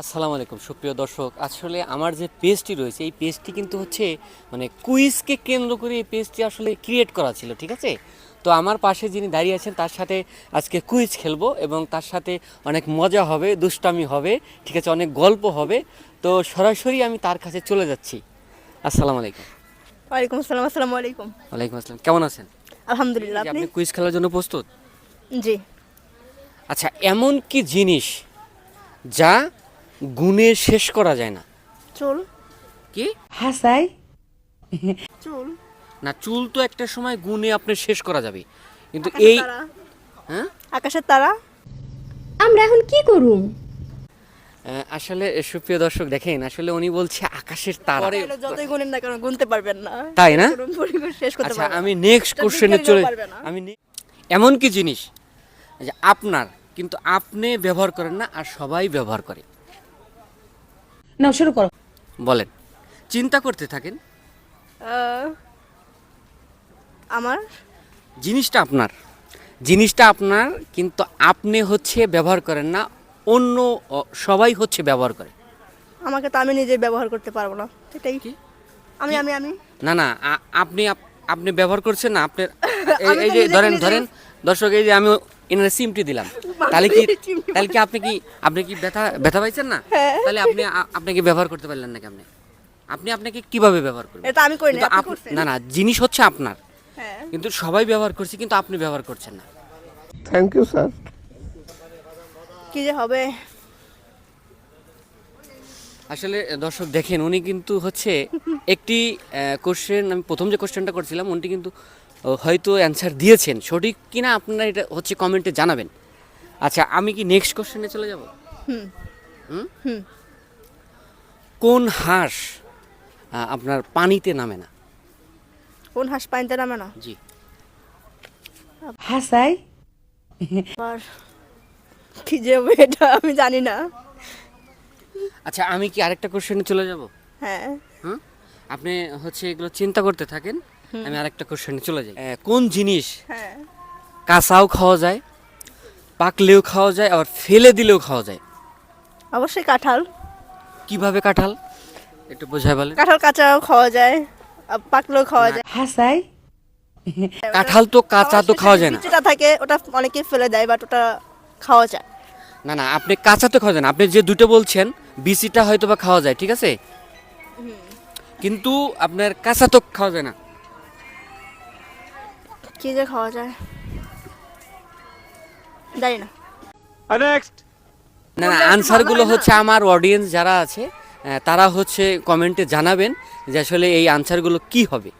আসসালামু আলাইকুম সুপ্রিয় দর্শক, আসলে আমার যে পেজটি রয়েছে এই পেজটি কিন্তু হচ্ছে মানে কুইজকে কেন্দ্র করে এই পেজটি আসলে ক্রিয়েট করা ছিল, ঠিক আছে। তো আমার পাশে যিনি দাঁড়িয়ে আছেন তার সাথে আজকে কুইজ খেলবো এবং তার সাথে অনেক মজা হবে, দুষ্টামি হবে, ঠিক আছে, অনেক গল্প হবে। তো সরাসরি আমি তার কাছে চলে যাচ্ছি। আসসালামু আলাইকুম। ওয়ালাইকুম আসসালাম। আসসালামু আলাইকুম। ওয়ালাইকুম আসসালাম, কেমন আছেন? আলহামদুলিল্লাহ। জি, আপনি? আপনি কুইজ খেলার জন্য প্রস্তুত? জি। আচ্ছা, এমন কি জিনিস যা গুণে শেষ করা যায় না? চুল। কি? হাসাই চুল। না, চুল তো একটা সময় গুণে আপনার শেষ করা যাবে, কিন্তু আকাশের এই তারা। হ্যাঁ আকাশের তারা। আমরা এখন কি করুম? আসলে সুপ্রিয় দর্শক দেখেন, আসলে উনি বলছে আকাশের তারা। এটা যতই গুনেন না কেন গুনতে পারবেন না। তাই না? কোনো পরিমাণ শেষ করতে আচ্ছা, পারবেন না। আমি নেক্সট এটা কোশ্চেনে বিজ্ঞানীরাও চলে পারবে না। এমন কি জিনিস যে আপনার কিন্তু আপনি ব্যবহার করেন না আর সবাই ব্যবহার করে? নাও শুরু করো। বলেন, চিন্তা করতে থাকেন। আহ, আমার জিনিসটা আপনার কিন্তু আপনি হচ্ছে ব্যবহার করেন না, অন্য সবাই হচ্ছে ব্যবহার করে। আমাকে তো আমি নিজে ব্যবহার করতে পারবো না, এটাই কি? আমি আমি আমি না না, আপনি ব্যবহার করছেন না আপনার আমি এই তো যে নিজেকে ধরেন নিজে ধরেন দর্শক, এই যে আমি এনার সিমটি দিলাম, তাহলে কি আপনি কি ব্যথা পাইছেন না? হ্যাঁ। তাহলে আপনাকে ব্যবহার করতে পারলেন না কেমনে? আপনাকে কিভাবে ব্যবহার করবেন? এটা আমি করি না, কিন্তু আপনি করছেন। না না, জিনিস হচ্ছে আপনার, হ্যাঁ। কিন্তু সবাই ব্যবহার করছে কিন্তু আপনি ব্যবহার করছেন না। Thank you sir. কি যে হবে? আসলে দর্শক দেখেন, উনি কিন্তু হচ্ছে একটি কোশ্চেন, আমি প্রথম যে কোশ্চেনটা করছিলাম উনি কিন্তু হয়তো অ্যান্সার দিয়েছেন, সঠিক কিনা আপনারা এটা হচ্ছে কমেন্টে জানাবেন। আচ্ছা, আমি কি নেক্সট কোশ্চেনে চলে যাব? হুম। হুম? হুম। কোন হাঁস আপনার পানিতে নামে না? কোন হাঁস পানিতে নামে না? জি। হাসাই আর কি যে হবে এটা আমি জানি না। আচ্ছা, আমি কি আরেকটা কোশ্চেনে চলে যাব? হ্যাঁ। হুম? আপনি হচ্ছে এগুলো চিন্তা করতে থাকেন, আমি আরেকটা কোশ্চেনে চলে যাই। কোন জিনিস হ্যাঁ। কাঁচাও খাওয়া যায়, পাকলেও খাওয়া যায়, আবার ফেলে দিলেও খাওয়া যায়? অবশ্যই কাঁঠাল। কিভাবে কাঁঠাল একটু বোঝায় বলেন। কাঁঠাল কাঁচাও খাওয়া যায়, পাকলেও খাওয়া যায়। হাসাই কাঁঠাল তো কাঁচা তো খাওয়া যায় না। যেটা থাকে ওটা অনেকে ফেলে দেয়, বাট ওটা খাওয়া যায়। না না, আপনি কাঁচা তো খাওয়া যায় না, আপনি যে দুটো বলছেন বিচিটা হয়তো বা খাওয়া যায়, ঠিক আছে, কিন্তু আপনার কাঁচা তো খাওয়া যায় না। কি যে খাওয়া যায় জানি না। নেক্সট। না না, কোনটা একটু আনসারগুলো ভালো হয় না? হচ্ছে আমার অডিয়েন্স যারা আছে তারা হচ্ছে কমেন্টে জানাবেন যে আসলে এই আনসারগুলো কি হবে।